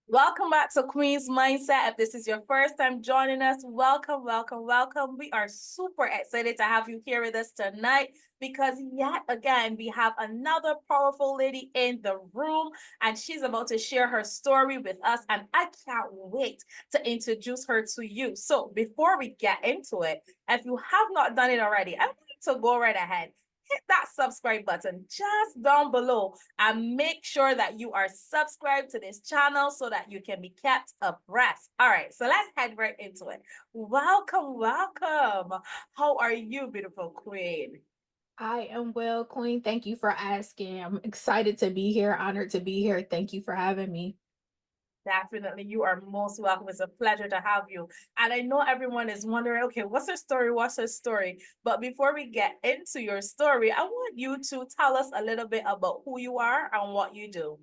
Welcome back to Queen's Mindset. If this is your first time joining us, welcome, welcome, welcome. We are super excited to have you here with us tonight because yet again, we have another powerful lady in the room and she's about to share her story with us. And I can't wait to introduce her to you. So before we get into it, if you have not done it already, I want you to go right ahead. Hit that subscribe button just down below and make sure that you are subscribed to this channel so that you can be kept abreast. All right, so let's head right into it. Welcome, welcome. How are you, beautiful queen? I am well, Queen. Thank you for asking. I'm excited to be here, honored to be here. Thank you for having me. Definitely, you are most welcome. It's a pleasure to have you. And I know everyone is wondering, okay, what's her story? What's her story? But before we get into your story, I want you to tell us a little bit about who you are and what you do.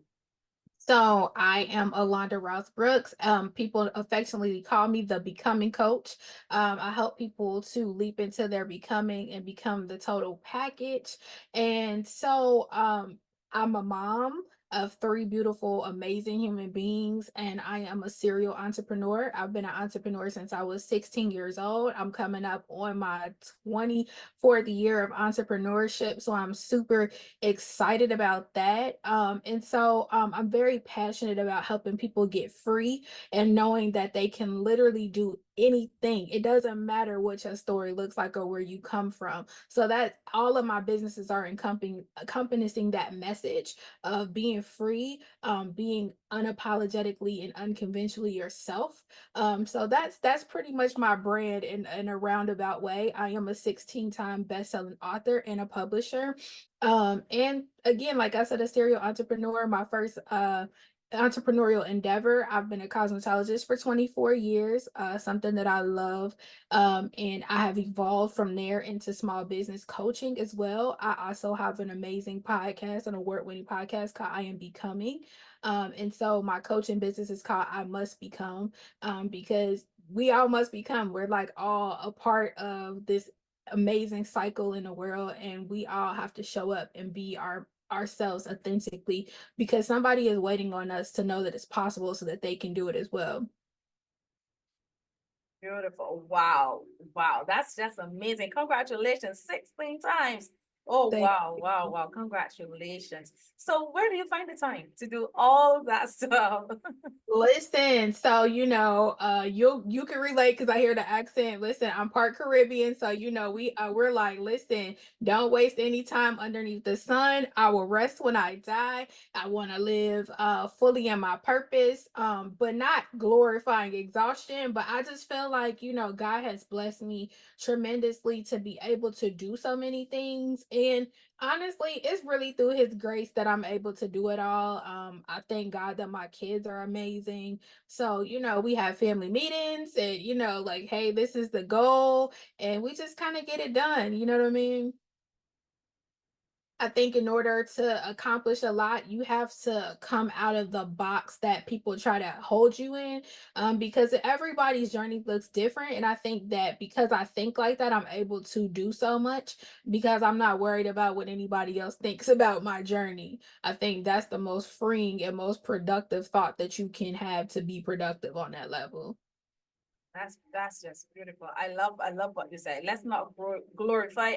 So I am Alonda Ross Brooks. People affectionately call me the becoming coach. I help people to leap into their becoming and become the total package. And so I'm a mom of three beautiful, amazing human beings, and I am a serial entrepreneur. I've been an entrepreneur since I was 16 years old. I'm coming up on my 24th year of entrepreneurship, so I'm super excited about that. I'm very passionate about helping people get free and knowing that they can literally do anything. It doesn't matter what your story looks like or where you come from. So that all of my businesses are encompassing that message of being free, being unapologetically and unconventionally yourself. So that's pretty much my brand in a roundabout way. I am a 16-time best-selling author and a publisher. And again, like I said, a serial entrepreneur, my first entrepreneurial endeavor. I've been a cosmetologist for 24 years, something that I love. And I have evolved from there into small business coaching as well. I also have an amazing podcast, an award-winning podcast called I Am Becoming. And so my coaching business is called I Must Become, because we all must become. We're like all a part of this amazing cycle in the world, and we all have to show up and be ourselves authentically because somebody is waiting on us to know that it's possible so that they can do it as well. Beautiful. Wow. Wow. That's just amazing. Congratulations. 16 times. Oh, Thank wow. Wow. you. Wow. Congratulations. So, where do you find the time to do all of that stuff? Listen, so you can relate because I hear the accent. Listen, I'm part Caribbean, so we're like, listen, don't waste any time underneath the sun. I will rest when I die. I want to live fully in my purpose, but not glorifying exhaustion. But I just feel like God has blessed me tremendously to be able to do so many things, and honestly, it's really through his grace that I'm able to do it all. I thank God that my kids are amazing. So, we have family meetings and, like, hey, this is the goal. And we just kind of get it done. You know what I mean? I think in order to accomplish a lot, you have to come out of the box that people try to hold you in, because everybody's journey looks different. And I think that because I think like that, I'm able to do so much because I'm not worried about what anybody else thinks about my journey. I think that's the most freeing and most productive thought that you can have to be productive on that level. That's just beautiful. I love what you say. Let's not glorify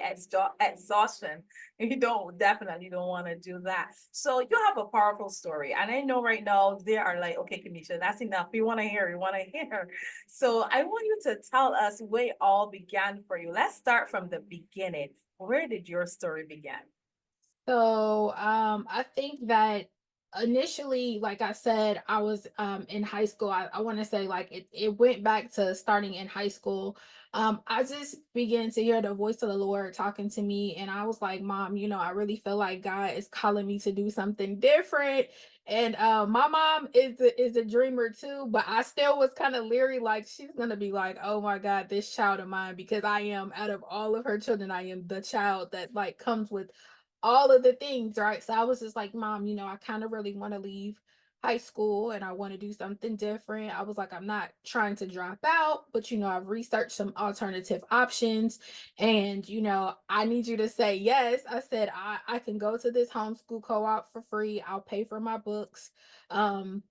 exhaustion. You definitely don't want to do that. So you have a powerful story, and I know right now they are like, okay, Kamisha, that's enough. We want to hear. We want to hear. So I want you to tell us where it all began for you. Let's start from the beginning. Where did your story begin? I think that initially, like I said, I was in high school. I want to say like it went back to starting in high school. I just began to hear the voice of the Lord talking to me, and I was like, Mom, I really feel like God is calling me to do something different. And my mom is a dreamer too, but I still was kind of leery, like she's gonna be like, oh my God, this child of mine, because I am out of all of her children, I am the child that like comes with all of the things, right? So I was just like, Mom, I kind of really want to leave high school and I want to do something different. I was like, I'm not trying to drop out, but I've researched some alternative options and I need you to say yes. I said, I can go to this homeschool co-op for free. I'll pay for my books. Um,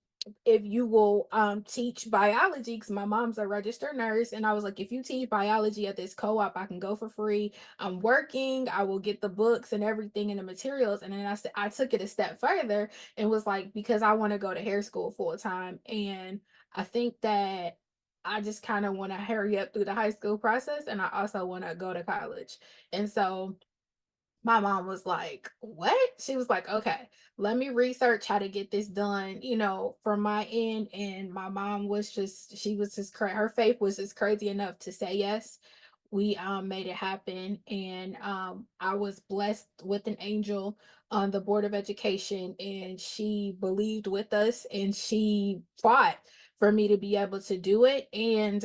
if you will teach biology, because my mom's a registered nurse, and I was like, if you teach biology at this co-op, I can go for free. I'm working, I will get the books and everything and the materials. And then I took it a step further and was like, because I want to go to hair school full time. And I think that I just kind of want to hurry up through the high school process, and I also want to go to college. And so my mom was like, "What?" She was like, "Okay, let me research how to get this done, from my end." And my mom was just, she was just her faith was just crazy enough to say yes. We made it happen, and I was blessed with an angel on the board of education, and she believed with us, and she fought for me to be able to do it. And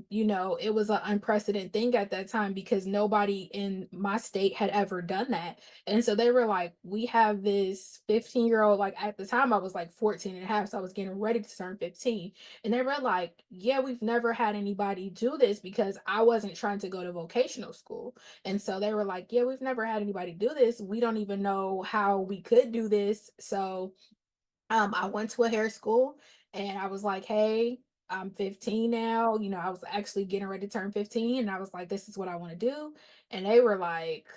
it was an unprecedented thing at that time, because nobody in my state had ever done that. And so they were like, we have this 15-year-old, like at the time I was like 14 and a half, so I was getting ready to turn 15. And they were like, yeah, we've never had anybody do this, because I wasn't trying to go to vocational school. And so they were like, yeah, we've never had anybody do this. We don't even know how we could do this. So I went to a hair school, and I was like, hey, I'm 15 now. I was actually getting ready to turn 15, and I was like, this is what I want to do. And they were like,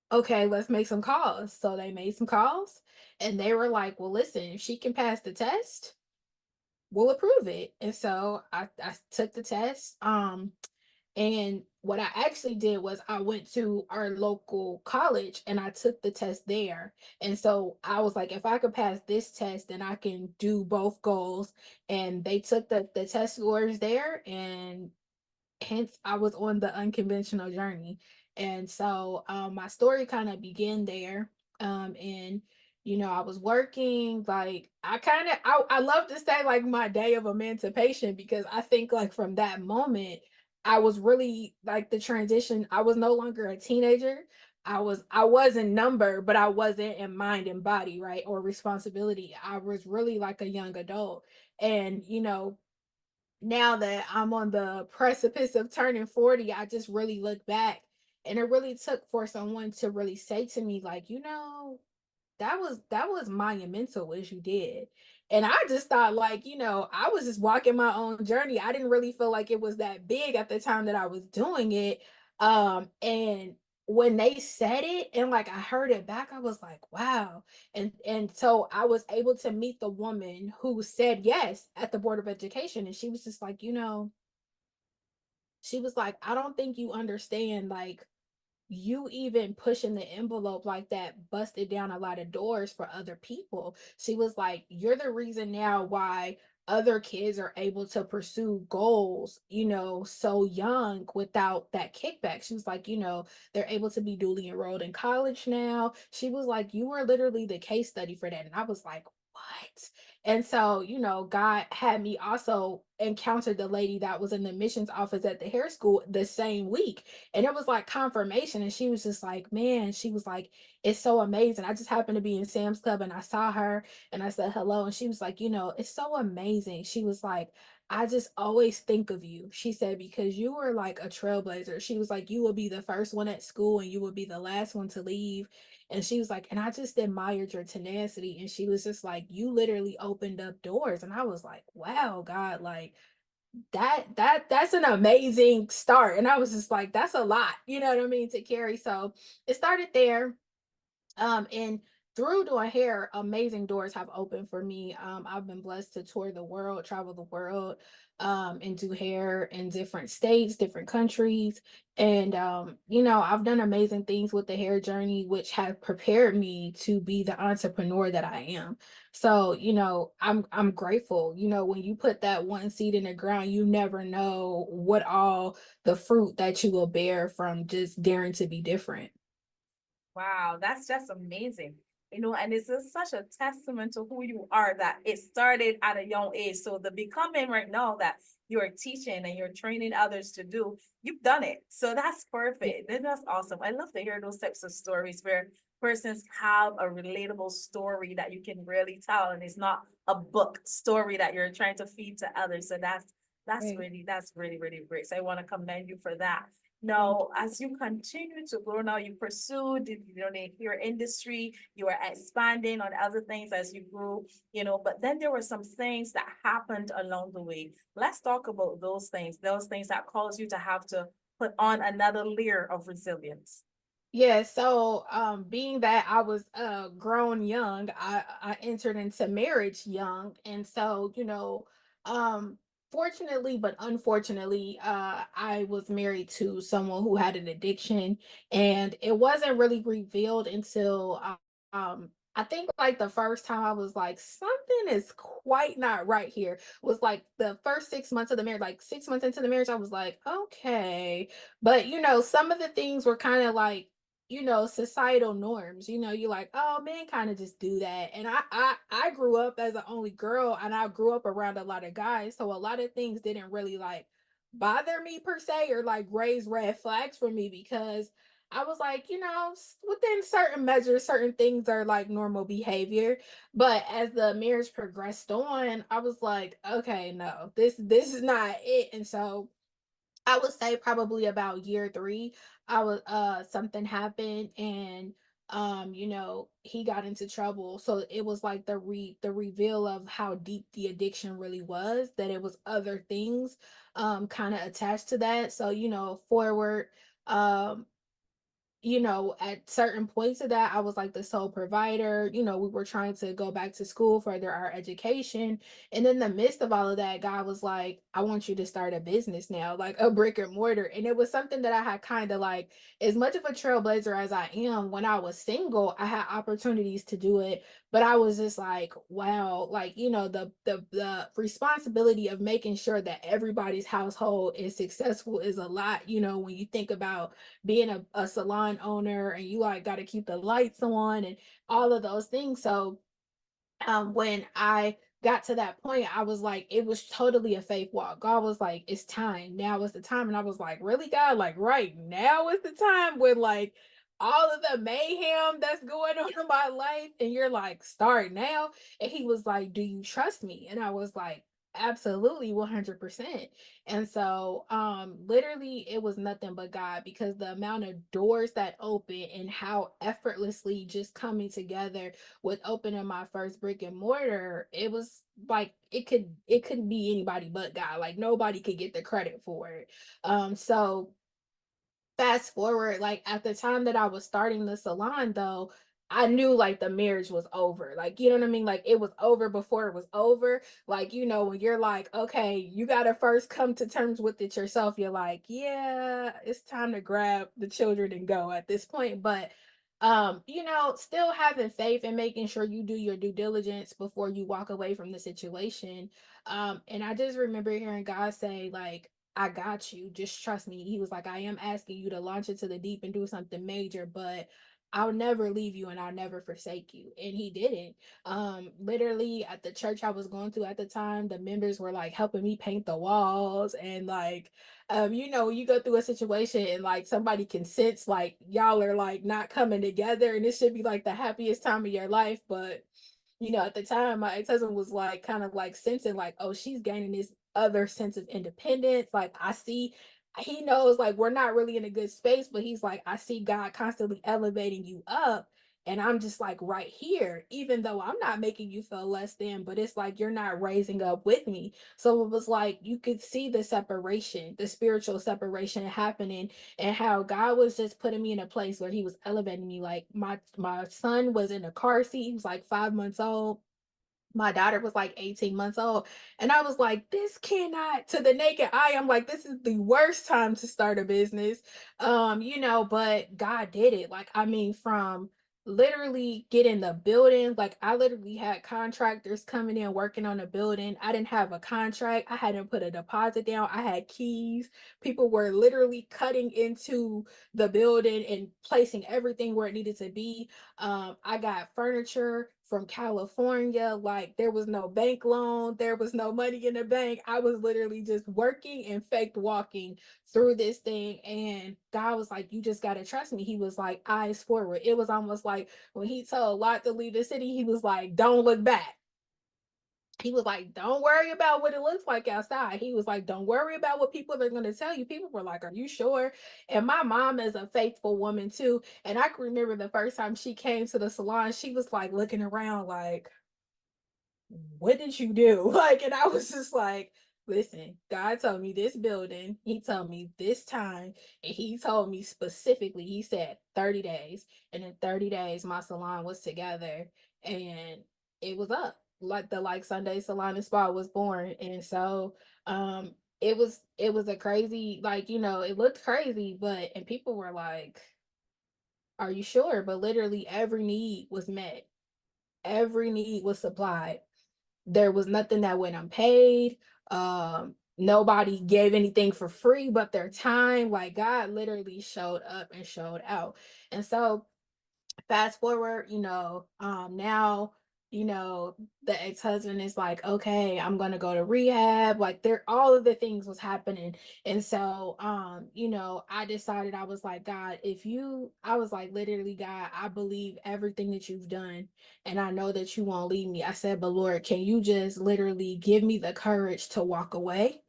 okay, let's make some calls. So they made some calls, and they were like, well, listen, if she can pass the test, we'll approve it. And so I took the test. And what I actually did was I went to our local college and I took the test there. And so I was like, if I could pass this test, then I can do both goals. And they took the test scores there, and hence I was on the unconventional journey. And so my story kind of began there. And I was working, like I love to say like my day of emancipation, because I think like from that moment I was really like the transition. I was no longer a teenager. I was in number, but I wasn't in mind and body, right? Or responsibility. I was really like a young adult. And now that I'm on the precipice of turning 40, I just really look back, and it really took for someone to really say to me, like, that was monumental as you did. And I just thought, like, I was just walking my own journey. I didn't really feel like it was that big at the time that I was doing it. And when they said it and like I heard it back, I was like, wow. And so I was able to meet the woman who said yes at the Board of Education. And she was just like, she was like, I don't think you understand, like, you even pushing the envelope like that busted down a lot of doors for other people. She was like, you're the reason now why other kids are able to pursue goals, so young without that kickback. She was like, they're able to be duly enrolled in college now. She was like, you were literally the case study for that. And I was like, what? And so, God had me also encounter the lady that was in the admissions office at the hair school the same week. And it was like confirmation. And she was just like, man, she was like, it's so amazing. I just happened to be in Sam's Club and I saw her and I said hello. And she was like, it's so amazing. She was like, I just always think of you. She said, because you were like a trailblazer. She was like, you will be the first one at school and you will be the last one to leave. And she was like, and I just admired your tenacity. And she was just like, you literally opened up doors. And I was like, wow, God, like, that's an amazing start. And I was just like, that's a lot, you know what I mean, to carry. So it started there. And through doing hair, amazing doors have opened for me. I've been blessed to tour the world, travel the world, and do hair in different states, different countries. And I've done amazing things with the hair journey, which have prepared me to be the entrepreneur that I am. So, I'm grateful. When you put that one seed in the ground, you never know what all the fruit that you will bear from just daring to be different. Wow, that's just amazing. And it's just such a testament to who you are that it started at a young age. So the becoming right now that you're teaching and you're training others to do, you've done it. So that's perfect. And that's awesome. I love to hear those types of stories where persons have a relatable story that you can really tell, and it's not a book story that you're trying to feed to others. So that's Right. really really great. So I want to commend you for that. Now, as you continue to grow, now you pursued, your industry, you were expanding on other things as you grew, but then there were some things that happened along the way. Let's talk about those things that caused you to have to put on another layer of resilience. Yeah, so being that I was grown young, I entered into marriage young. And so, um fortunately but unfortunately, I was married to someone who had an addiction, and it wasn't really revealed until I think like the first time I was like, something is quite not right here, was like the first 6 months of the marriage. Like 6 months into the marriage, I was like, okay. But some of the things were kind of like, societal norms. You're like, oh, men kind of just do that. And I grew up as an only girl, and I grew up around a lot of guys, so a lot of things didn't really like bother me per se, or like raise red flags for me, because I was like, within certain measures, certain things are like normal behavior. But as the marriage progressed on, I was like, okay, no, this is not it. And so I would say probably about year 3, I was something happened, and he got into trouble. So it was like the reveal of how deep the addiction really was, that it was other things kind of attached to that. So, forward, um at certain points of that, I was like the sole provider. We were trying to go back to school, further our education. And in the midst of all of that, God was like, I want you to start a business now, like a brick and mortar. And it was something that I had kind of like, as much of a trailblazer as I am, when I was single, I had opportunities to do it. But I was just like, wow, like, the responsibility of making sure that everybody's household is successful is a lot, when you think about being a salon owner, and you like got to keep the lights on and all of those things. So when I got to that point, I was like, it was totally a faith walk. God was like, it's time. Now is the time. And I was like, really, God? Like, right now is the time, when like all of the mayhem that's going on in my life, and you're like, start now. And he was like, do you trust me? And I was like, absolutely, 100%. And so literally it was nothing but God, because the amount of doors that open, and how effortlessly just coming together with opening my first brick and mortar, it was like it couldn't be anybody but God. Like nobody could get the credit for it. So fast forward, like at the time that I was starting the salon though, I knew like the marriage was over. Like, you know what I mean? Like it was over before it was over. Like, when you're like, okay, you gotta first come to terms with it yourself. You're like, yeah, it's time to grab the children and go at this point. But still having faith and making sure you do your due diligence before you walk away from the situation. And I just remember hearing God say, like, I got you. Just trust me. He was like, I am asking you to launch into the deep and do something major, but I'll never leave you and I'll never forsake you. And he didn't. Literally at the church I was going to at the time, the members were like helping me paint the walls, and like, you go through a situation and like somebody can sense like y'all are like not coming together, and it should be like the happiest time of your life. But at the time, my ex-husband was like kind of like sensing like, oh, she's gaining this other sense of independence. Like I see, he knows like we're not really in a good space, but he's like, I see God constantly elevating you up. And I'm just like right here, even though I'm not making you feel less than, but it's like you're not raising up with me. So it was like you could see the separation, the spiritual separation happening, and how God was just putting me in a place where he was elevating me. Like my son was in a car seat. He was like 5 months old. My daughter was like 18 months old. And I was like, this cannot, to the naked eye, I'm like, this is the worst time to start a business. But God did it. Like, I mean, from literally getting the building, like I literally had contractors coming in working on the building. I didn't have a contract. I hadn't put a deposit down. I had keys. People were literally cutting into the building and placing everything where it needed to be. I got furniture from California. Like there was no bank loan, there was no money in the bank. I was literally just working and faked walking through this thing. And God was like, you just got to trust me. He was like, eyes forward. It was almost like when he told Lot to leave the city, he was like, don't look back. He was like, "Don't worry about what it looks like outside." He was like, "Don't worry about what people are going to tell you." People were like, "Are you sure?" And my mom is a faithful woman too. And I can remember the first time she came to the salon, she was like looking around like, "What did you do?" Like, and I was just like, "Listen, God told me this building, He told me this time, and He told me specifically, He said 30 days. And in 30 days, my salon was together and it was up. Like the like Sunday Salon and Spa was born. And so it was a crazy, like, it looked crazy, but and people were like, "Are you sure?" But literally every need was met. Every need was supplied. There was nothing that went unpaid. Nobody gave anything for free but their time. Like God literally showed up and showed out. And so fast forward, now, the ex-husband is like, okay, I'm gonna go to rehab. Like there, all of the things was happening. And so, I decided, I was like, God, I was like, literally, God, I believe everything that you've done, and I know that you won't leave me. I said, but Lord, can you just literally give me the courage to walk away?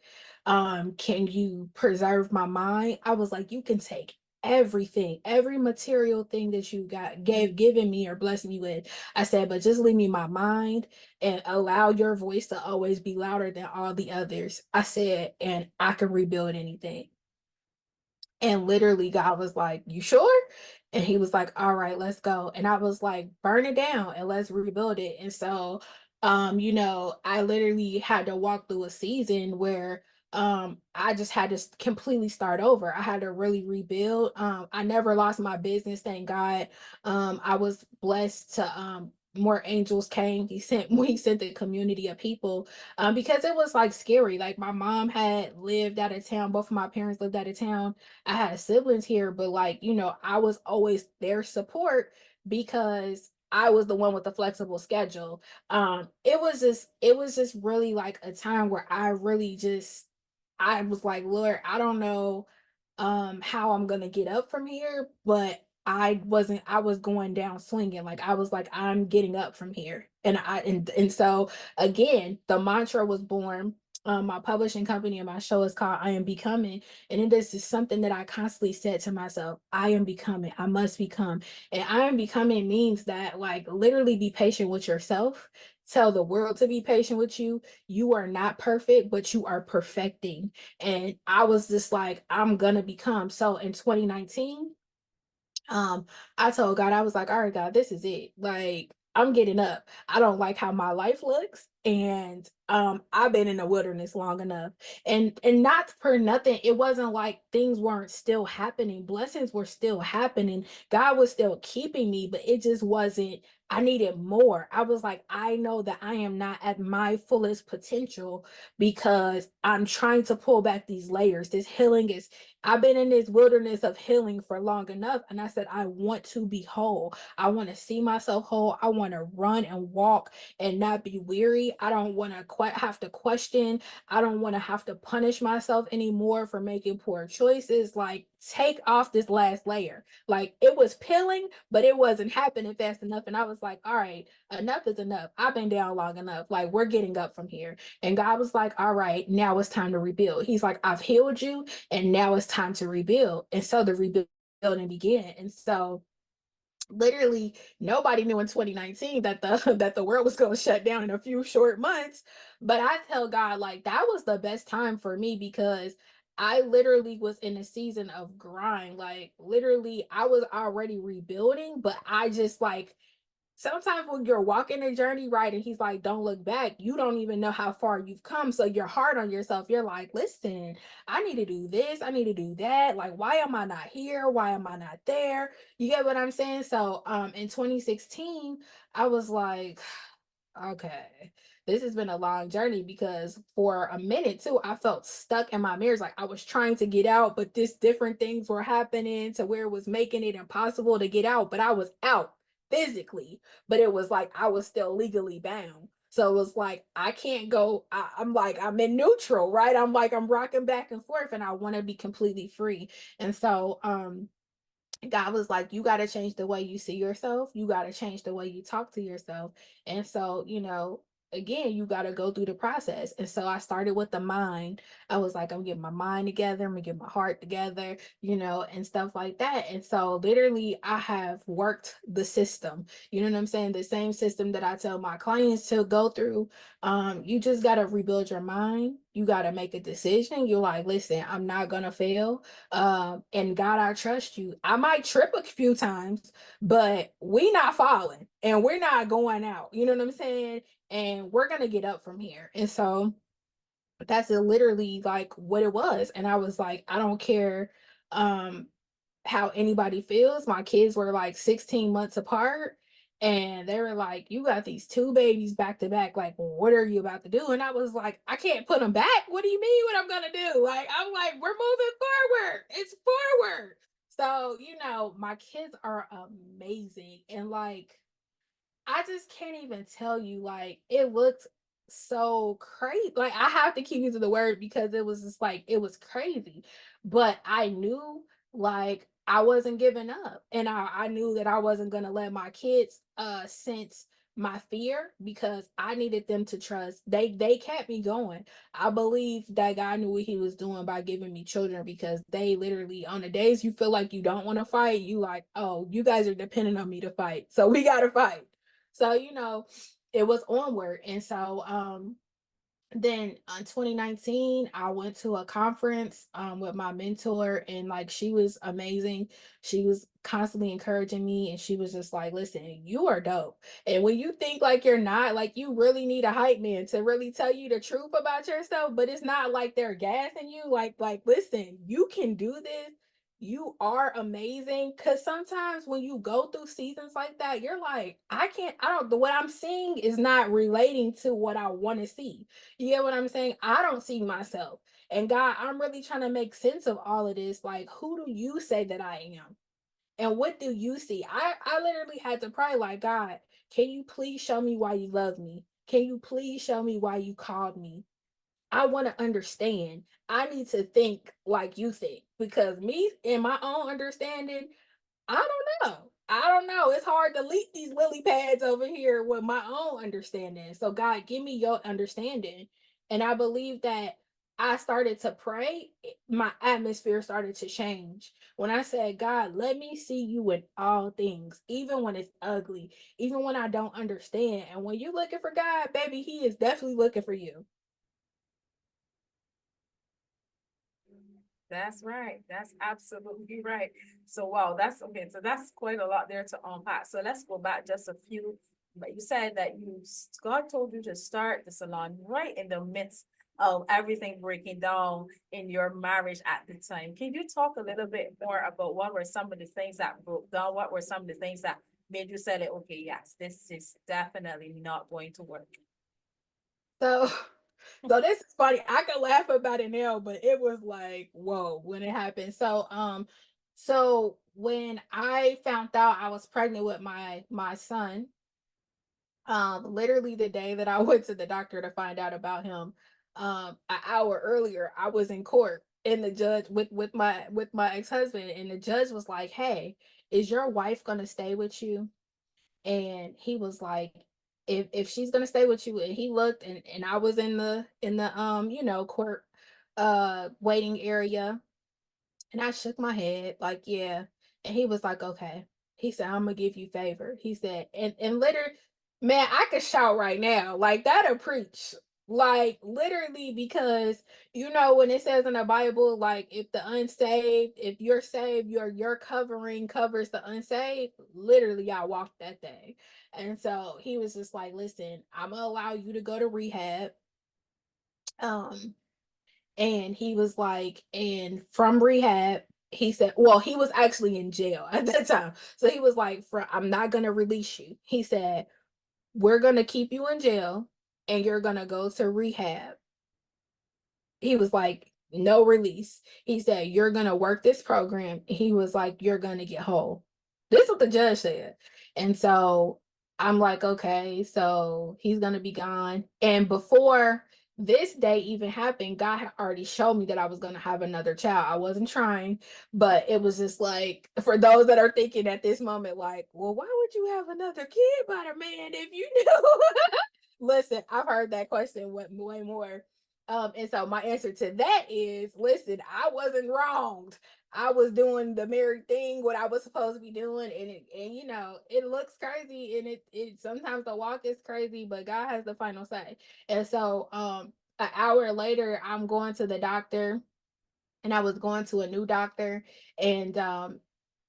Can you preserve my mind? I was like, you can take everything, every material thing that you given me or blessed me with. I said, but just leave me my mind and allow your voice to always be louder than all the others. I said, and I can rebuild anything. And literally, God was like, "You sure?" And he was like, "All right, let's go." And I was like, "Burn it down and let's rebuild it." And so, I literally had to walk through a season where I just had to completely start over. I had to really rebuild. I never lost my business, thank God. I was blessed to more angels came. He sent the community of people, because it was like scary. Like my mom had lived out of town, both of my parents lived out of town. I had siblings here, but like, I was always their support because I was the one with the flexible schedule. It was just really like a time where I was like, Lord, I don't know how I'm gonna get up from here, but I was going down swinging. Like I was like, I'm getting up from here. And so again, the mantra was born. My publishing company and my show is called I Am Becoming. And it is just something that I constantly said to myself, I am becoming, I must become. And I am becoming means that, like, literally be patient with yourself. Tell the world to be patient with you. You are not perfect, but you are perfecting. And I was just like, I'm gonna become. So in 2019, um, I told God, I was like, all right, God, this is it. Like, I'm getting up. I don't like how my life looks. And I've been in the wilderness long enough. And not for nothing, it wasn't like things weren't still happening. Blessings were still happening. God was still keeping me, but it just wasn't, I needed more. I was like, I know that I am not at my fullest potential because I'm trying to pull back these layers. This healing is I've been in this wilderness of healing for long enough. And I said, I want to be whole. I want to see myself whole. I want to run and walk and not be weary. I don't want to have to question. I don't want to have to punish myself anymore for making poor choices. Like, take off this last layer. Like, it was peeling, but it wasn't happening fast enough. And I was like, all right, enough is enough. I've been down long enough. Like, we're getting up from here. And God was like, all right, now it's time to rebuild. He's like, I've healed you and now it's time to rebuild. And so the rebuilding began. And so literally nobody knew in 2019 that the that the world was going to shut down in a few short months. But I tell God, like, that was the best time for me because I literally was in a season of grind. Like literally I was already rebuilding, but I just like sometimes when you're walking a journey, right, and he's like, don't look back, you don't even know how far you've come. So you're hard on yourself. You're like, listen, I need to do this, I need to do that. Like, why am I not here? Why am I not there? You get what I'm saying? So in 2016, I was like, okay, this has been a long journey because for a minute too, I felt stuck in my mirrors. Like I was trying to get out, but this different things were happening to where it was making it impossible to get out. But I was out physically, but it was like I was still legally bound. So it was like I can't go. I'm like I'm in neutral, right? I'm like I'm rocking back and forth, and I want to be completely free. And so God was like, you got to change the way you see yourself. You got to change the way you talk to yourself. And so, again, you got to go through the process. And so I started with the mind. I was like, I'm getting my mind together, I'm gonna get my heart together, and stuff like that. And so literally I have worked the system, you know what I'm saying? The same system that I tell my clients to go through. You just got to rebuild your mind. You got to make a decision. You're like, listen, I'm not gonna fail. And God, I trust you. I might trip a few times, but we not falling and we're not going out. You know what I'm saying? And we're gonna get up from here. And so that's literally like what it was. And I was like, I don't care how anybody feels. My kids were like 16 months apart. And they were like, you got these two babies back to back. Like, what are you about to do? And I was like, I can't put them back. What do you mean what I'm going to do? Like, I'm like, we're moving forward. It's forward. So, my kids are amazing. And like, I just can't even tell you, like, it looked so crazy. Like, I have to keep using the word because it was just like, it was crazy. But I knew, like, I wasn't giving up. And I knew that I wasn't going to let my kids sense my fear because I needed them to trust. They kept me going. I believe that God knew what he was doing by giving me children because they literally, on the days you feel like you don't want to fight, you like, oh, you guys are depending on me to fight. So we got to fight. So, it was onward. And so then in 2019, I went to a conference with my mentor, and like she was amazing. She was constantly encouraging me, and she was just like, listen, you are dope. And when you think like you're not, like you really need a hype man to really tell you the truth about yourself, but it's not like they're gassing you, like listen, you can do this. You are amazing. Cause sometimes when you go through seasons like that, you're like, what I'm seeing is not relating to what I want to see. You get what I'm saying? I don't see myself. And God, I'm really trying to make sense of all of this. Like, who do you say that I am? And what do you see? I literally had to pray, like, God, can you please show me why you love me? Can you please show me why you called me? I want to understand. I need to think like you think because me in my own understanding, I don't know. I don't know. It's hard to leap these lily pads over here with my own understanding. So, God, give me your understanding. And I believe that I started to pray, my atmosphere started to change. When I said, God, let me see you in all things, even when it's ugly, even when I don't understand. And when you're looking for God, baby, He is definitely looking for you. That's right. That's absolutely right. So wow, that's okay. So that's quite a lot there to unpack. So let's go back just a few. But you said that God told you to start the salon right in the midst of everything breaking down in your marriage at the time. Can you talk a little bit more about what were some of the things that broke down? What were some of the things that made you say, okay, yes, this is definitely not going to work? So, so this is funny. I can laugh about it now, but it was like, whoa, when it happened. So when I found out I was pregnant with my son, literally the day that I went to the doctor to find out about him, an hour earlier, I was in court and the judge with my ex-husband, and the judge was like, hey, is your wife gonna stay with you? And he was like, if she's gonna stay with you. And he looked, and I was in the court waiting area, and I shook my head like, yeah. And he was like, okay. He said, I'm gonna give you favor. He said, and later, man, I could shout right now. Like that'll preach. Like literally, because when it says in the Bible, like if the unsaved, if you're saved, your covering covers the unsaved. Literally, I walked that thing. And so he was just like, listen, I'm gonna allow you to go to rehab. Um, and he was like, and from rehab, he said, well, he was actually in jail at that time. So he was like, I'm not going to release you. He said, we're going to keep you in jail and you're going to go to rehab. He was like, no release. He said, you're going to work this program. He was like, you're going to get whole. This is what the judge said. And so I'm like, okay, so he's going to be gone. And before this day even happened, God had already showed me that I was going to have another child. I wasn't trying, but it was just like, for those that are thinking at this moment, like, well, why would you have another kid by the man if you knew? Listen, I've heard that question way more. And so my answer to that is, listen, I wasn't wronged. I was doing the married thing, what I was supposed to be doing, and you know, it looks crazy, and it sometimes the walk is crazy, but God has the final say. And so, an hour later, I'm going to the doctor, and I was going to a new doctor, and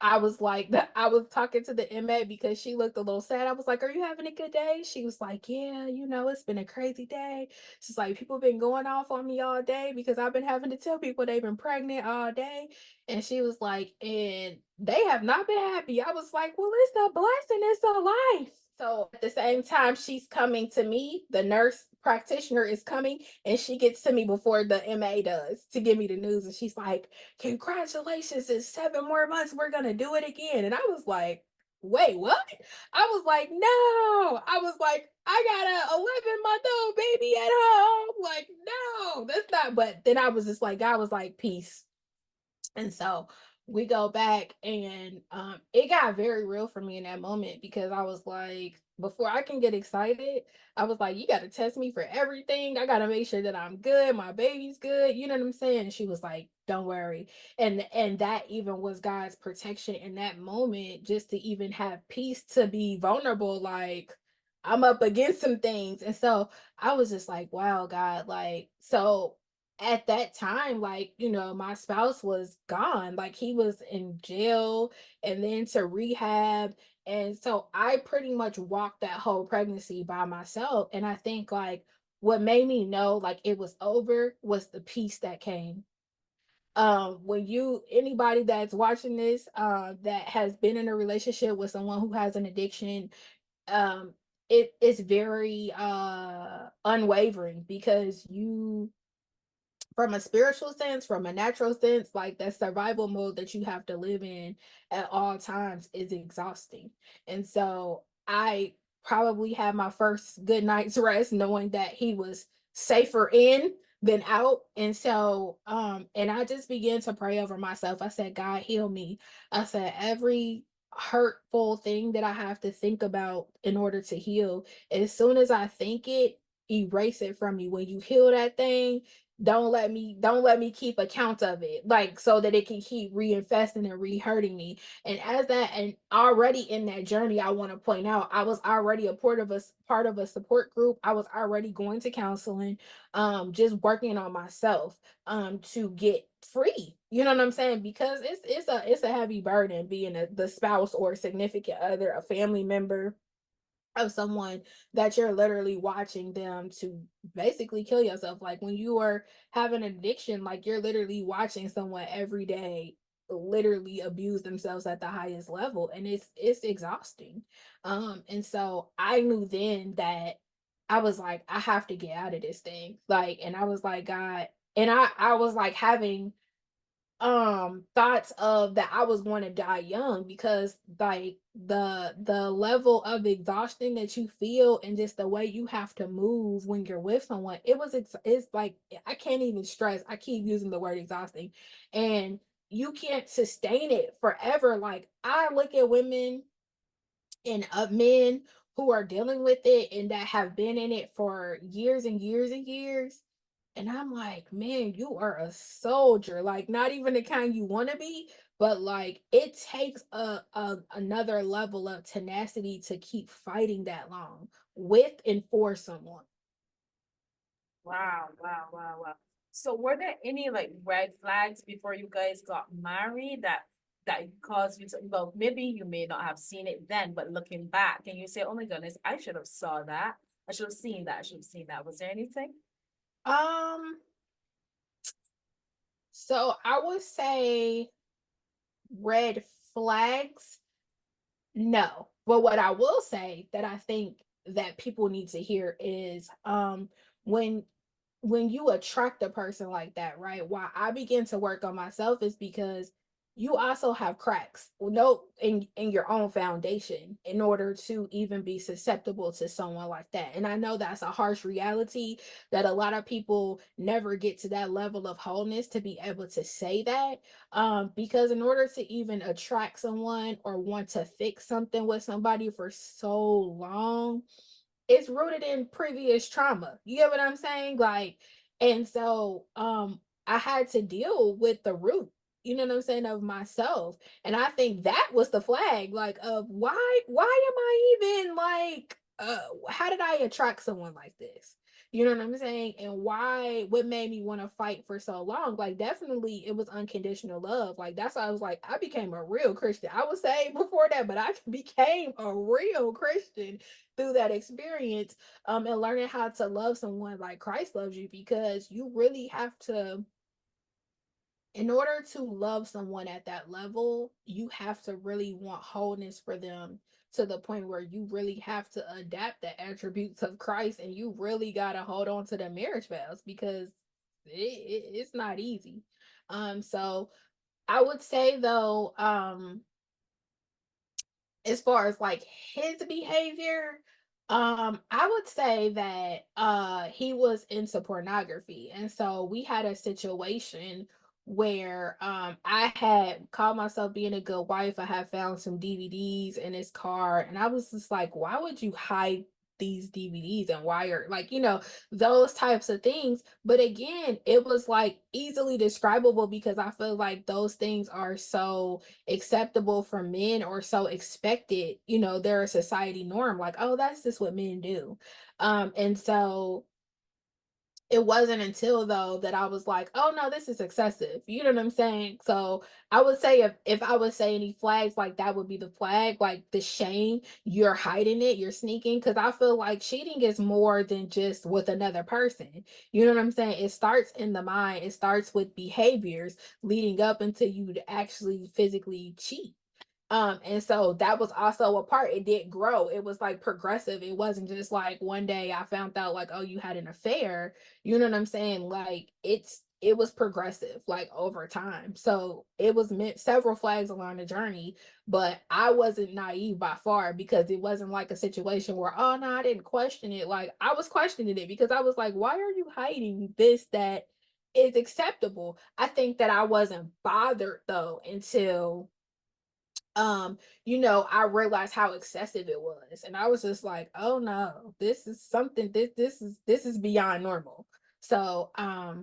I was like, I was talking to the MA because she looked a little sad. I was like, "Are you having a good day?" She was like, "Yeah, you know, it's been a crazy day." She's like, "People been going off on me all day because I've been having to tell people they've been pregnant all day." And she was like, "And they have not been happy." I was like, "Well, it's a blessing, it's a life." So at the same time, she's coming to me, the nurse practitioner is coming, and she gets to me before the MA does to give me the news. And she's like, "Congratulations, in 7 more months, we're gonna do it again." And I was like, "Wait, what?" I was like, "No." I was like, "I got a 11-month-old baby at home." Like, no, that's not. But then I was just like, God was like, "Peace." And so we go back, and it got very real for me in that moment, because I was like, before I can get excited, I was like, "You got to test me for everything. I got to make sure that I'm good, my baby's good." You know what I'm saying? And she was like, "Don't worry." And that even was God's protection in that moment, just to even have peace to be vulnerable. Like, I'm up against some things. And so I was just like, "Wow, God." Like, so at that time, like, you know, my spouse was gone, like he was in jail and then to rehab. And so I pretty much walked that whole pregnancy by myself. And I think, like, what made me know like it was over was the peace that came. When you, anybody that's watching this, that has been in a relationship with someone who has an addiction, um it is very unwavering, because you, from a spiritual sense, from a natural sense, like that survival mode that you have to live in at all times is exhausting. And so I probably had my first good night's rest knowing that he was safer in than out. And so and I just began to pray over myself. I said, "God, heal me." I said, every hurtful thing that I have to think about in order to heal, as soon as I think it, erase it from me. When you heal that thing, don't let me keep account of it, like, so that it can keep reinfesting and re-hurting me. And as that, and already in that journey, I want to point out, I was already a part of a support group. I was already going to counseling, just working on myself, to get free. You know what I'm saying? Because it's a heavy burden being the spouse or significant other, a family member of someone that you're literally watching them to basically kill yourself. Like, when you are having an addiction, like, you're literally watching someone every day literally abuse themselves at the highest level, and it's exhausting. And so I knew then that I was like, I have to get out of this thing. Like, and I was like, God, and I was like having thoughts of that I was going to die young, because like the level of exhaustion that you feel, and just the way you have to move when you're with someone, it's like, I can't even stress, I keep using the word exhausting, and you can't sustain it forever. Like, I look at women and men who are dealing with it and that have been in it for years and years and years, and I'm like, "Man, you are a soldier." Like, not even the kind you want to be, but like, it takes a another level of tenacity to keep fighting that long with and for someone. Wow, wow, wow, wow. So were there any like red flags before you guys got married that caused you to, well, maybe you may not have seen it then, but looking back and you say, "Oh my goodness, I should have saw that. I should have seen that. I should have seen that." Was there anything? Um, so I would say red flags, no. But what I will say that I think that people need to hear is, when you attract a person like that, right? Why I begin to work on myself is because you also have cracks, no, in your own foundation, in order to even be susceptible to someone like that. And I know that's a harsh reality, that a lot of people never get to that level of wholeness to be able to say that. Because in order to even attract someone or want to fix something with somebody for so long, it's rooted in previous trauma. You get what I'm saying? Like, and so I had to deal with the root, you know what I'm saying, of myself. And I think that was the flag, like, of why am I even like how did I attract someone like this? You know what I'm saying? And why, what made me want to fight for so long? Like, definitely it was unconditional love. Like, that's why I was like, I became a real Christian. I was saved before that, but I became a real Christian through that experience, and learning how to love someone like Christ loves you, because you really have to, in order to love someone at that level, you have to really want wholeness for them, to the point where you really have to adapt the attributes of Christ, and you really got to hold on to the marriage vows, because it's not easy. So I would say though, as far as like his behavior, I would say that he was into pornography. And so we had a situation where I had called myself being a good wife. I had found some DVDs in his car, and I was just like, why would you hide these DVDs, and why are, like, those types of things. But again, it was like easily describable, because I feel like those things are so acceptable for men, or so expected, they're a society norm, like, oh, that's just what men do. And so it wasn't until though that I was like, oh no, this is excessive, you know what I'm saying? So I would say, if I would say any flags, like, that would be the flag, like the shame, you're hiding it, you're sneaking, because I feel like cheating is more than just with another person, you know what I'm saying? It starts in the mind, it starts with behaviors leading up until you to actually physically cheat. And so that was also a part. It did grow. It was like progressive. It wasn't just like one day I found out like, oh, you had an affair. You know what I'm saying? Like, it was progressive, like, over time. So it was meant several flags along the journey, but I wasn't naive by far, because it wasn't like a situation where, oh no, I didn't question it. Like, I was questioning it, because I was like, why are you hiding this that is acceptable? I think that I wasn't bothered though until I realized how excessive it was, and I was just like, oh no, this is something, this is beyond normal. So I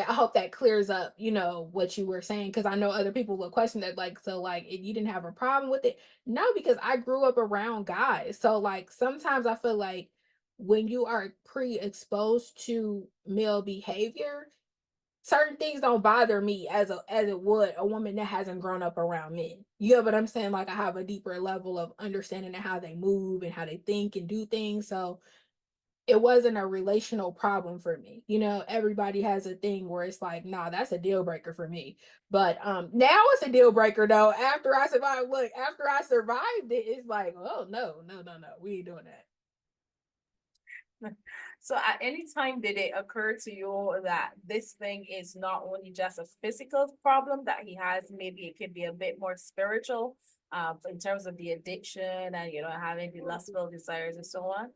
hope that clears up, what you were saying, because I know other people will question that, like, so, like, if you didn't have a problem with it. No, because I grew up around guys, so, like, sometimes I feel like when you are pre-exposed to male behavior, certain things don't bother me as it would a woman that hasn't grown up around men. You know what I'm saying? Like, I have a deeper level of understanding of how they move and how they think and do things. So it wasn't a relational problem for me. Everybody has a thing where it's like, nah, that's a deal breaker for me. But now it's a deal breaker though. After I survived it, it's like, oh no, no, no, no, we ain't doing that. So at any time did it occur to you that this thing is not only just a physical problem that he has, maybe it could be a bit more spiritual, in terms of the addiction and having the lustful desires and so on?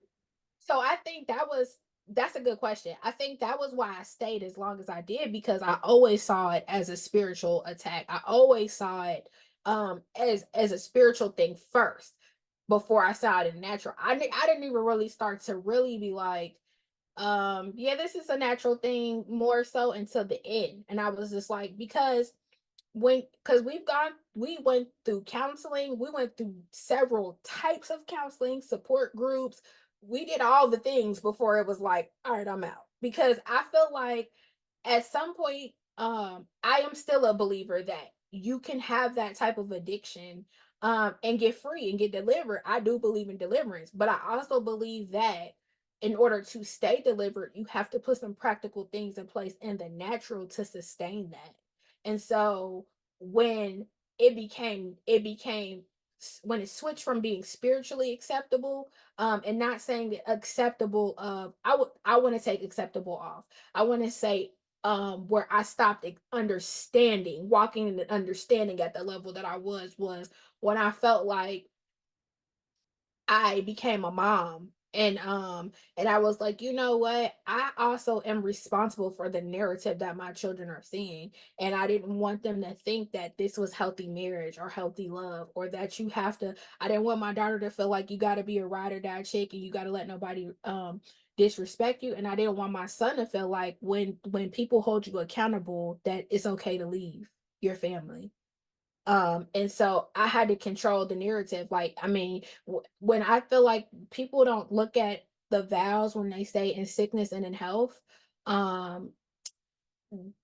So I think that's a good question. I think that was why I stayed as long as I did, because I always saw it as a spiritual attack. I always saw it as a spiritual thing first, before I saw it in natural. I didn't even really start to really be like, yeah, this is a natural thing, more so until the end. And I was just like, because we went through counseling, we went through several types of counseling, support groups, we did all the things before it was like, all right, I'm out. Because I feel like at some point, I am still a believer that you can have that type of addiction, and get free and get delivered. I do believe in deliverance, but I also believe that in order to stay delivered, you have to put some practical things in place in the natural to sustain that. And so when it became when it switched from being spiritually acceptable, and not saying that acceptable of, I want to take acceptable off. I want to say, where I stopped understanding, walking in the understanding at the level that I was when I felt like I became a mom, And I was like, you know what, I also am responsible for the narrative that my children are seeing, and I didn't want them to think that this was healthy marriage or healthy love, or that you have to. I didn't want my daughter to feel like you got to be a ride or die chick and you got to let nobody disrespect you, and I didn't want my son to feel like when people hold you accountable that it's okay to leave your family. And so I had to control the narrative. Like, I mean, when I feel like people don't look at the vows when they say in sickness and in health, um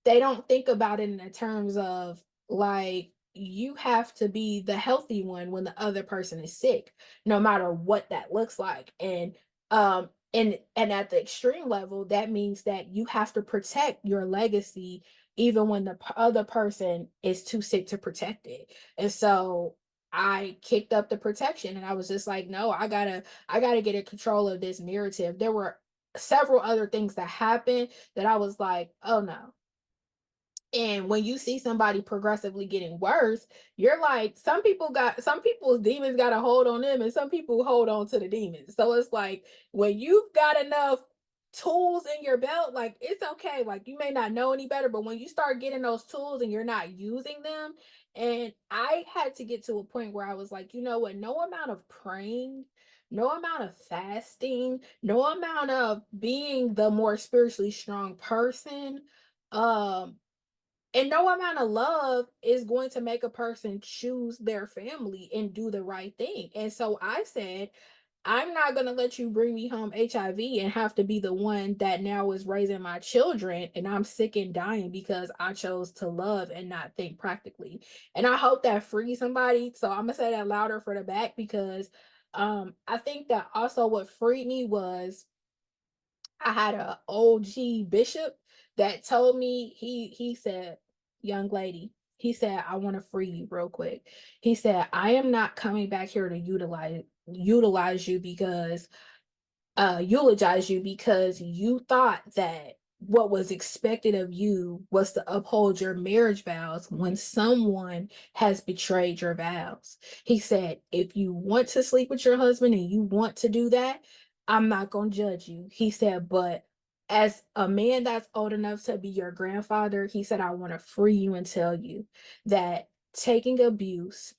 they don't think about it in the terms of, like, you have to be the healthy one when the other person is sick, no matter what that looks like. And at the extreme level, that means that you have to protect your legacy even when the other person is too sick to protect it. And so I kicked up the protection, and I was just like, no, I gotta get in control of this narrative. There were several other things that happened that I was like, oh no. And when you see somebody progressively getting worse, you're like, some people's demons got a hold on them, and some people hold on to the demons. So it's like, when you've got enough tools in your belt, like, it's okay. Like, you may not know any better, but when you start getting those tools and you're not using them, and I had to get to a point where I was like, you know what, no amount of praying, no amount of fasting, no amount of being the more spiritually strong person, um and no amount of love is going to make a person choose their family and do the right thing. And so I said, I'm not going to let you bring me home HIV and have to be the one that now is raising my children, and I'm sick and dying because I chose to love and not think practically. And I hope that frees somebody. So I'm going to say that louder for the back, because I think that also what freed me was, I had a OG bishop that told me, he said, young lady, he said, I want to free you real quick. He said, I am not coming back here to utilize you because eulogize you because you thought that what was expected of you was to uphold your marriage vows when someone has betrayed your vows. He said, if you want to sleep with your husband and you want to do that, I'm not going to judge you. He said, but as a man that's old enough to be your grandfather, he said, I want to free you and tell you that taking abuse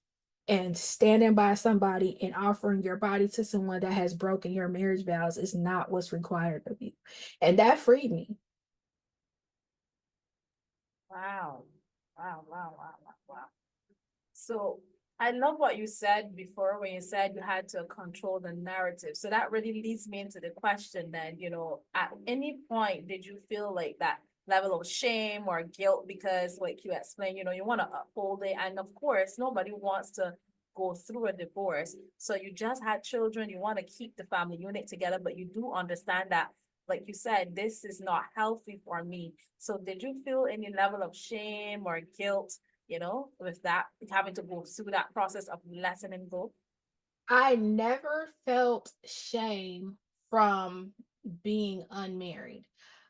and standing by somebody and offering your body to someone that has broken your marriage vows is not what's required of you. And that freed me. Wow. Wow, wow, wow, wow, wow. So I love what you said before when you said you had to control the narrative. So that really leads me into the question then, at any point did you feel like that level of shame or guilt because like you explained, you want to uphold it. And of course, nobody wants to go through a divorce. So you just had children, you want to keep the family unit together, but you do understand that, like you said, this is not healthy for me. So did you feel any level of shame or guilt, with that, having to go through that process of letting him go? I never felt shame from being unmarried.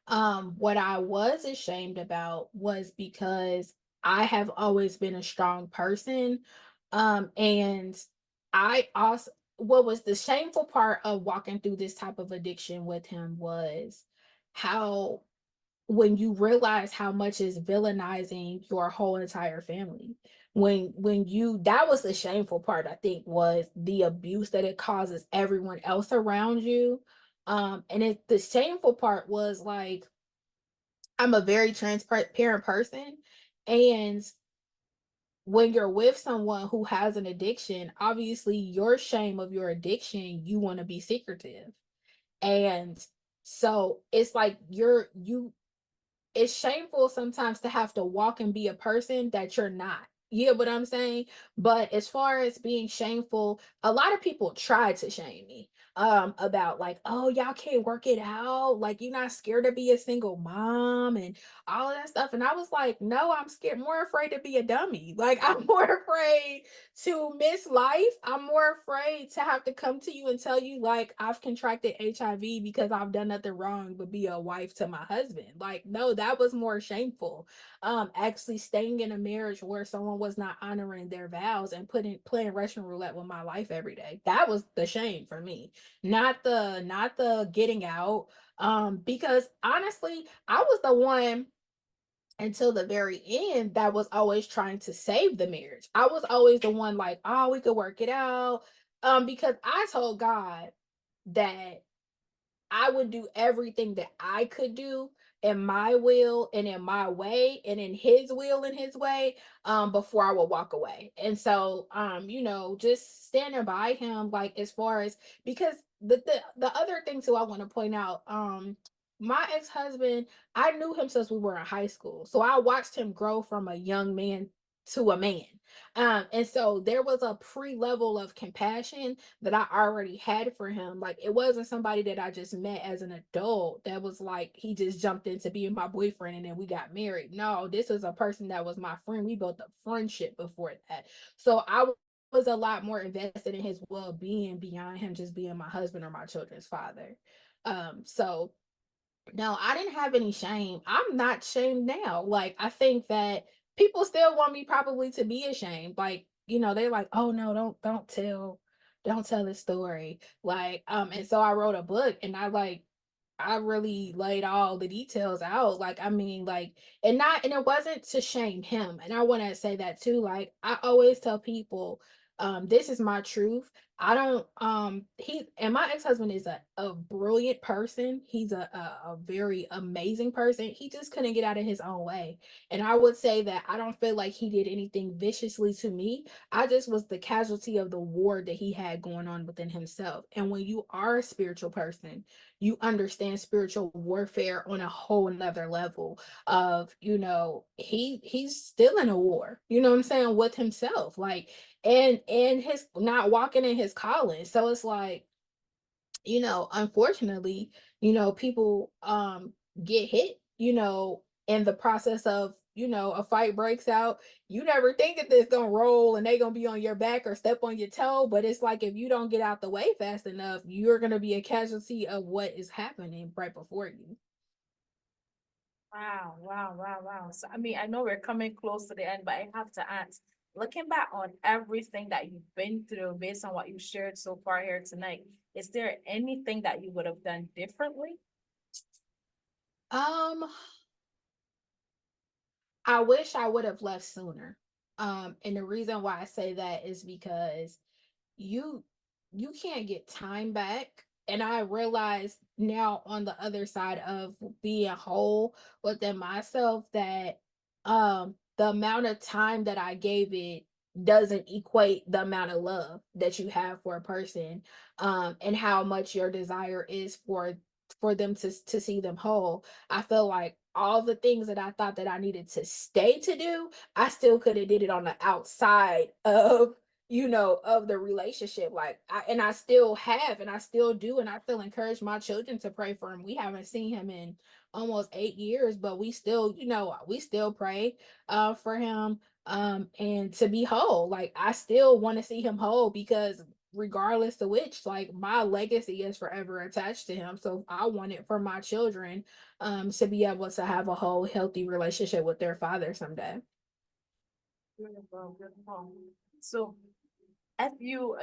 What I was ashamed about was because I have always been a strong person. And I also, what was the shameful part of walking through this type of addiction with him was how, when you realize how much is villainizing your whole entire family, when you, that was the shameful part, I think, was the abuse that it causes everyone else around you. And the shameful part was, like, I'm a very transparent person, and when you're with someone who has an addiction, obviously your shame of your addiction, you want to be secretive. And so it's like it's shameful sometimes to have to walk and be a person that you're not. You know what I'm saying? But as far as being shameful, a lot of people try to shame me about, like, oh, y'all can't work it out. Like, you're not scared to be a single mom and all of that stuff. And I was like, no, I'm scared, more afraid to be a dummy. Like, I'm more afraid to miss life. I'm more afraid to have to come to you and tell you, like, I've contracted HIV because I've done nothing wrong but be a wife to my husband. Like, no, that was more shameful. Actually staying in a marriage where someone was not honoring their vows and playing Russian roulette with my life every day. That was the shame for me. not the getting out. Because honestly, I was the one until the very end that was always trying to save the marriage. I was always the one like, oh, we could work it out. Because I told God that I would do everything that I could do in my will and in my way and in his will and his way, before I would walk away. And so, just standing by him, like, as far as, because the other thing too I want to point out, my ex-husband, I knew him since we were in high school. So I watched him grow from a young man to a man. And so there was a pre-level of compassion that I already had for him. Like, it wasn't somebody that I just met as an adult that was like he just jumped into being my boyfriend and then we got married. No, this was a person that was my friend. We built a friendship before that. So was a lot more invested in his well-being beyond him just being my husband or my children's father. So no, I didn't have any shame. I'm not shamed now. Like, I think that people still want me probably to be ashamed. Like, they're like, "Oh no, don't tell this story." Like, and so I wrote a book and I really laid all the details out. Like, I mean, like, and it wasn't to shame him. And I want to say that too. Like, I always tell people, this is my truth. I don't he and my ex-husband is a brilliant person. He's a very amazing person. He just couldn't get out of his own way. And I would say that I don't feel like he did anything viciously to me. I just was the casualty of the war that he had going on within himself. And when you are a spiritual person, you understand spiritual warfare on a whole nother level of, he's still in a war, you know what I'm saying, with himself, like, and his not walking in his calling. So it's like, unfortunately, people get hit, in the process of, a fight breaks out. You never think that this gonna roll and they gonna be on your back or step on your toe, but it's like if you don't get out the way fast enough, you're gonna be a casualty of what is happening right before you. Wow, wow, wow, wow. So, I mean, I know we're coming close to the end, but I have to ask, looking back on everything that you've been through based on what you shared so far here tonight, is there anything that you would have done differently? um I wish I would have left sooner. And the reason why I say that is because you you can't get time back. And I realize now on the other side of being whole within myself that the amount of time that I gave it doesn't equate the amount of love that you have for a person, and how much your desire is for them to see them whole. I feel like all the things that I thought that I needed to stay to do, I still could have did it on the outside of, of the relationship. Like, I still have, and I still do, and I still encourage my children to pray for him. We haven't seen him in almost 8 years, but we still pray for him, and to be whole. Like, I still want to see him whole because regardless of which, like, my legacy is forever attached to him. So I want it for my children, to be able to have a whole healthy relationship with their father someday. Beautiful, beautiful. So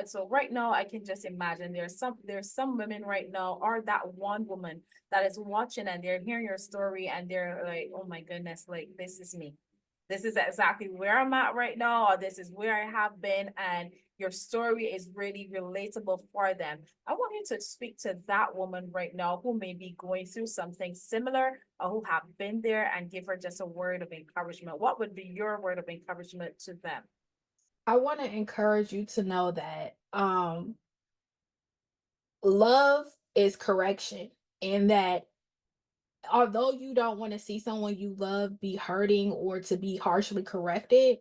so right now I can just imagine there's some women right now, or that one woman that is watching and they're hearing your story and they're like, oh my goodness, like this is me. This is exactly where I'm at right now, or this is where I have been, and your story is really relatable for them. I want you to speak to that woman right now who may be going through something similar or who have been there, and give her just a word of encouragement. What would be your word of encouragement to them? I want to encourage you to know that love is correction, and that although you don't want to see someone you love be hurting or to be harshly corrected,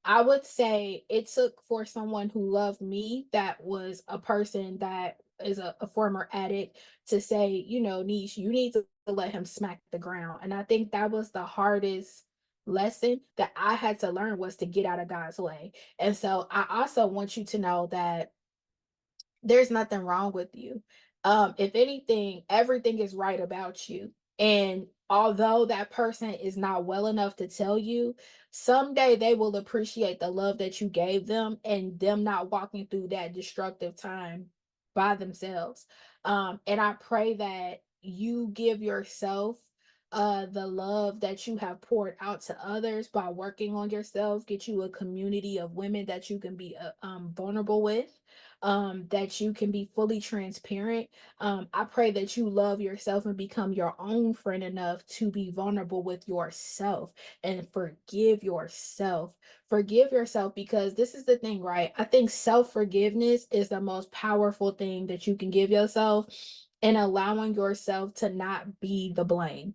I would say it took for someone who loved me, that was a person that is a former addict, to say, Niche, you need to let him smack the ground. And I think that was the hardest lesson that I had to learn, was to get out of God's way. And so I also want you to know that there's nothing wrong with you. If anything, everything is right about you. And although that person is not well enough to tell you, someday they will appreciate the love that you gave them, and them not walking through that destructive time by themselves. And I pray that you give yourself the love that you have poured out to others by working on yourself. Get you a community of women that you can be vulnerable with, that you can be fully transparent. I pray that you love yourself and become your own friend enough to be vulnerable with yourself and forgive yourself. Forgive yourself, because this is the thing, right? I think self-forgiveness is the most powerful thing that you can give yourself, and allowing yourself to not be the blame.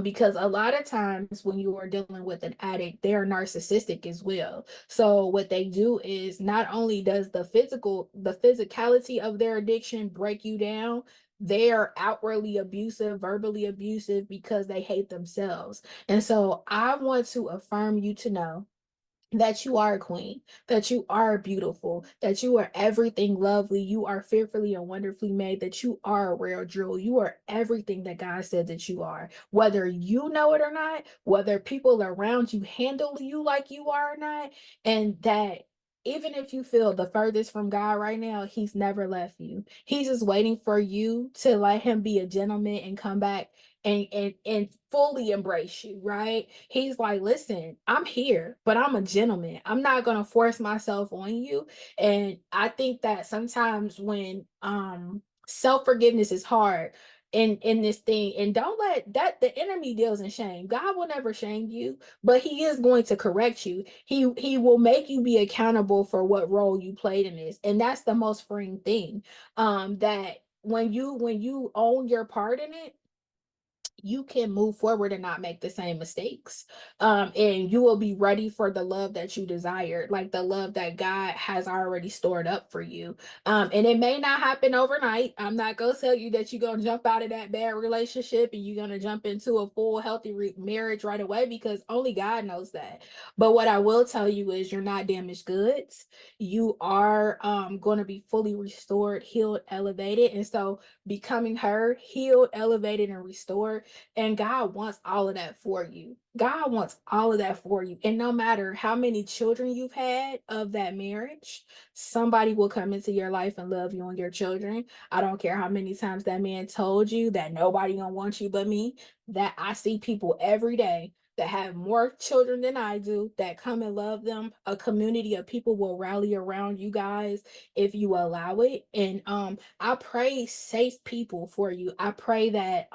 Because a lot of times when you are dealing with an addict, they are narcissistic as well. So what they do is, not only does the physicality of their addiction break you down, they are outwardly abusive, verbally abusive, because they hate themselves. And so I want to affirm you to know that you are a queen, that you are beautiful, that you are everything lovely, you are fearfully and wonderfully made, that you are a rare jewel, you are everything that God said that you are, whether you know it or not, whether people around you handle you like you are or not. And that even if you feel the furthest from God right now, He's never left you. He's just waiting for you to let Him be a gentleman and come back and fully embrace you, right? He's like, listen, I'm here, but I'm a gentleman. I'm not gonna force myself on you. And I think that sometimes when self-forgiveness is hard in this thing, and don't let that, the enemy deals in shame. God will never shame you, but He is going to correct you. He will make you be accountable for what role you played in this. And that's the most freeing thing. That when you own your part in it, you can move forward and not make the same mistakes. And you will be ready for the love that you desire, like the love that God has already stored up for you. And it may not happen overnight. I'm not gonna tell you that you're gonna jump out of that bad relationship and you're gonna jump into a full healthy marriage right away, because only God knows that. But what I will tell you is, you're not damaged goods. You are going to be fully restored, healed, elevated. And so becoming her, healed, elevated, and restored. And God wants all of that for you. God wants all of that for you. And no matter how many children you've had of that marriage, somebody will come into your life and love you and your children. I don't care how many times that man told you that nobody gonna want you but me. That I see people every day that have more children than I do that come and love them. A community of people will rally around you guys if you allow it. And I pray safe people for you. I pray that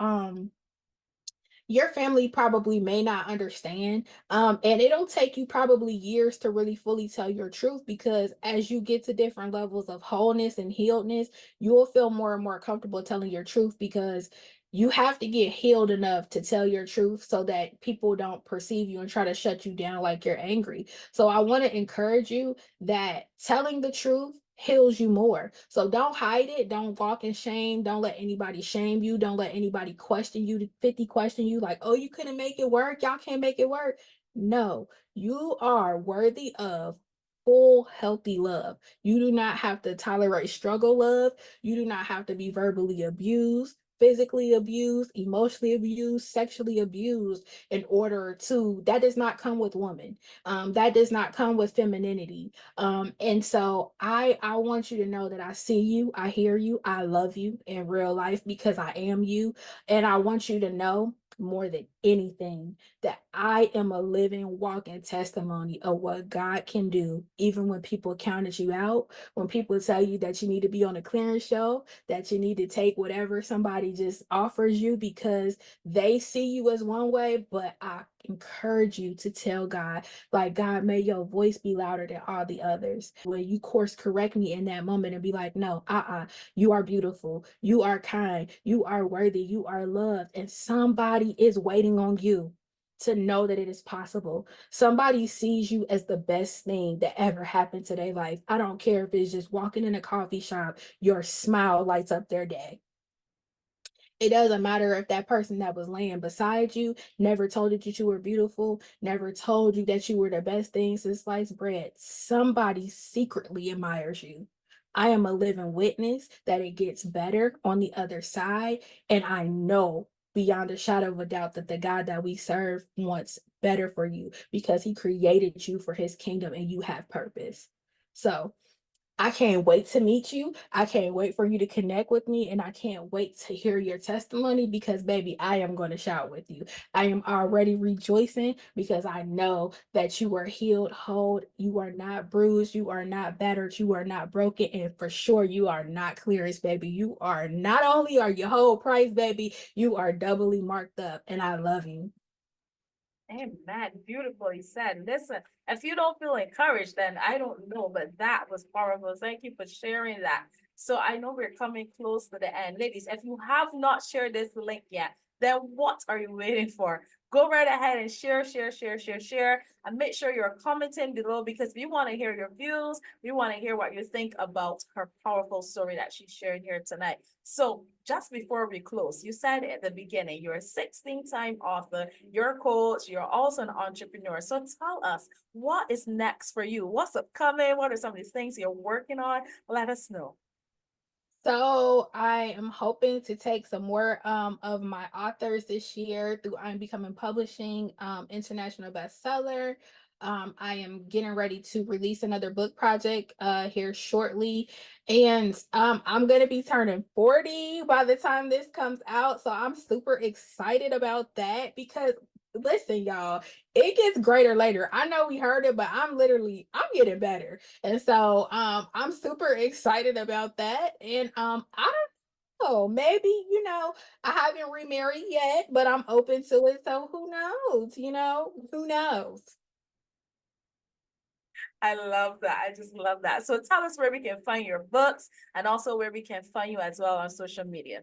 your family probably may not understand, and it'll take you probably years to really fully tell your truth, because as you get to different levels of wholeness and healedness, you will feel more and more comfortable telling your truth, because you have to get healed enough to tell your truth so that people don't perceive you and try to shut you down like you're angry. So I want to encourage you that telling the truth heals you more. So don't hide it. Don't walk in shame. Don't let anybody shame you. Don't let anybody question you, 50 question you like, oh, you couldn't make it work. Y'all can't make it work. No, you are worthy of full, healthy love. You do not have to tolerate struggle love. You do not have to be verbally abused, physically abused, emotionally abused, sexually abused in order to, that does not come with woman. That does not come with femininity. And so I want you to know that I see you, I hear you, I love you in real life, because I am you. And I want you to know more than anything that I am a living, walking testimony of what God can do, even when people counted you out, when people tell you that you need to be on a clearance show, that you need to take whatever somebody just offers you because they see you as one way. But I encourage you to tell God, like, God, may your voice be louder than all the others. When you course correct me in that moment and be like, no, you are beautiful, you are kind, you are worthy, you are loved, and somebody is waiting on you to know that it is possible. Somebody sees you as the best thing that ever happened to their life. I don't care if it's just walking in a coffee shop, your smile lights up their day. It doesn't matter if that person that was laying beside you never told you that you were beautiful, never told you that you were the best thing since sliced bread. Somebody secretly admires you. I am a living witness that it gets better on the other side. And I know beyond a shadow of a doubt that the God that we serve wants better for you, because He created you for His kingdom and you have purpose. So I can't wait to meet you. I can't wait for you to connect with me. And I can't wait to hear your testimony because, baby, I am going to shout with you. I am already rejoicing because I know that you are healed, whole. You are not bruised. You are not battered. You are not broken. And for sure, you are not clearance, baby. You are not only are you whole price, baby, you are doubly marked up. And I love you. Amen. Beautifully said. Listen, if you don't feel encouraged, then I don't know, but that was powerful. Thank you for sharing that. So I know we're coming close to the end. Ladies, if you have not shared this link yet, then what are you waiting for? Go right ahead and share, and make sure you're commenting below because we want to hear your views. We want to hear what you think about her powerful story that she's sharing here tonight. So just before we close, you said at the beginning, you're a 16-time author, you're a coach, you're also an entrepreneur. So tell us, what is next for you? What's upcoming? What are some of these things you're working on? Let us know. So I am hoping to take some more of my authors this year through I'm Becoming Publishing, international bestseller. I am getting ready to release another book project here shortly. And I'm gonna be turning 40 by the time this comes out. So I'm super excited about that because listen, y'all, it gets greater later. I know we heard it, but I'm getting better. And so I'm super excited about that. And I don't know, maybe, I haven't remarried yet, but I'm open to it. So who knows? Who knows? I love that. I just love that. So tell us where we can find your books and also where we can find you as well on social media.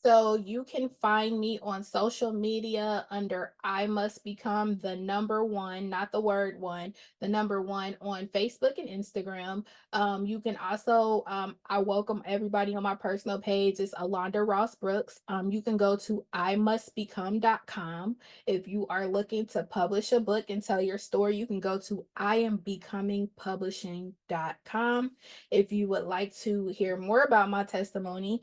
So you can find me on social media under I Must Become the number one, not the word one, the number one on Facebook and Instagram. You can also, I welcome everybody on my personal page. It's Alonda Ross Brooks. You can go to imustbecome.com. If you are looking to publish a book and tell your story, you can go to iambecomingpublishing.com. If you would like to hear more about my testimony,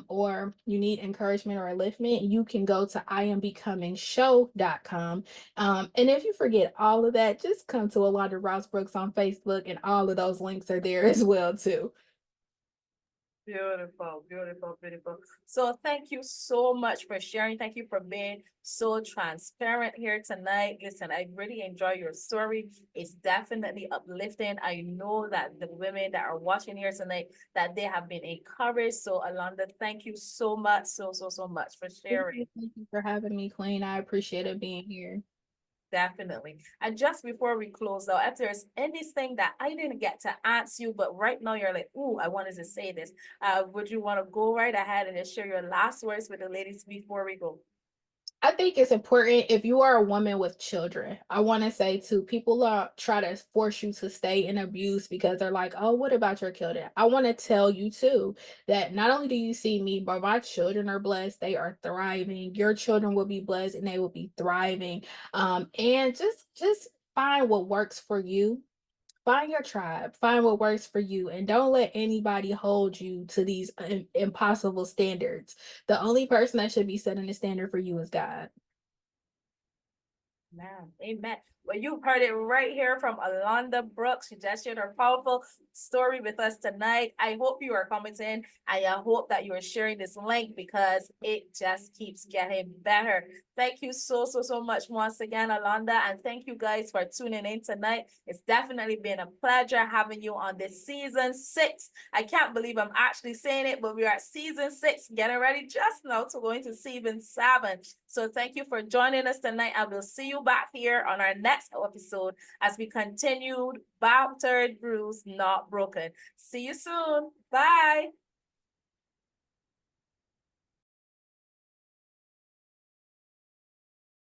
or you need encouragement or upliftment, you can go to iambecoming.show.com. And if you forget all of that, just come to Alonda Ross Brooks on Facebook, and all of those links are there as well too. Beautiful, beautiful, beautiful. So thank you so much for sharing. Thank you for being so transparent here tonight. Listen, I really enjoy your story. It's definitely uplifting. I know that the women that are watching here tonight, that they have been encouraged. So Alonda, thank you so much, so much for sharing. Thank you for having me, Queen. I appreciate it being here. Definitely. And just before we close out, if there's anything that I didn't get to ask you, but right now you're like, "Ooh, I wanted to say this," would you want to go right ahead and just share your last words with the ladies before we go? I think it's important if you are a woman with children. I want to say too, people are try to force you to stay in abuse because they're like, "Oh, what about your children?" I want to tell you too that not only do you see me, but my children are blessed. They are thriving. Your children will be blessed and they will be thriving. And just find what works for you. Find your tribe, find what works for you, and don't let anybody hold you to these impossible standards. The only person that should be setting the standard for you is God. Man, amen. Well, you heard it right here from Alonda Brooks. She just shared her powerful story with us tonight. I hope you are commenting. I hope that you are sharing this link because it just keeps getting better. Thank you so much once again, Alonda. And thank you guys for tuning in tonight. It's definitely been a pleasure having you on this season 6. I can't believe I'm actually saying it, but we are at season 6, getting ready just now to go into season 7. So thank you for joining us tonight. I will see you back here on our next episode as we continued Battered Bruised, Not Broken. See you soon. Bye.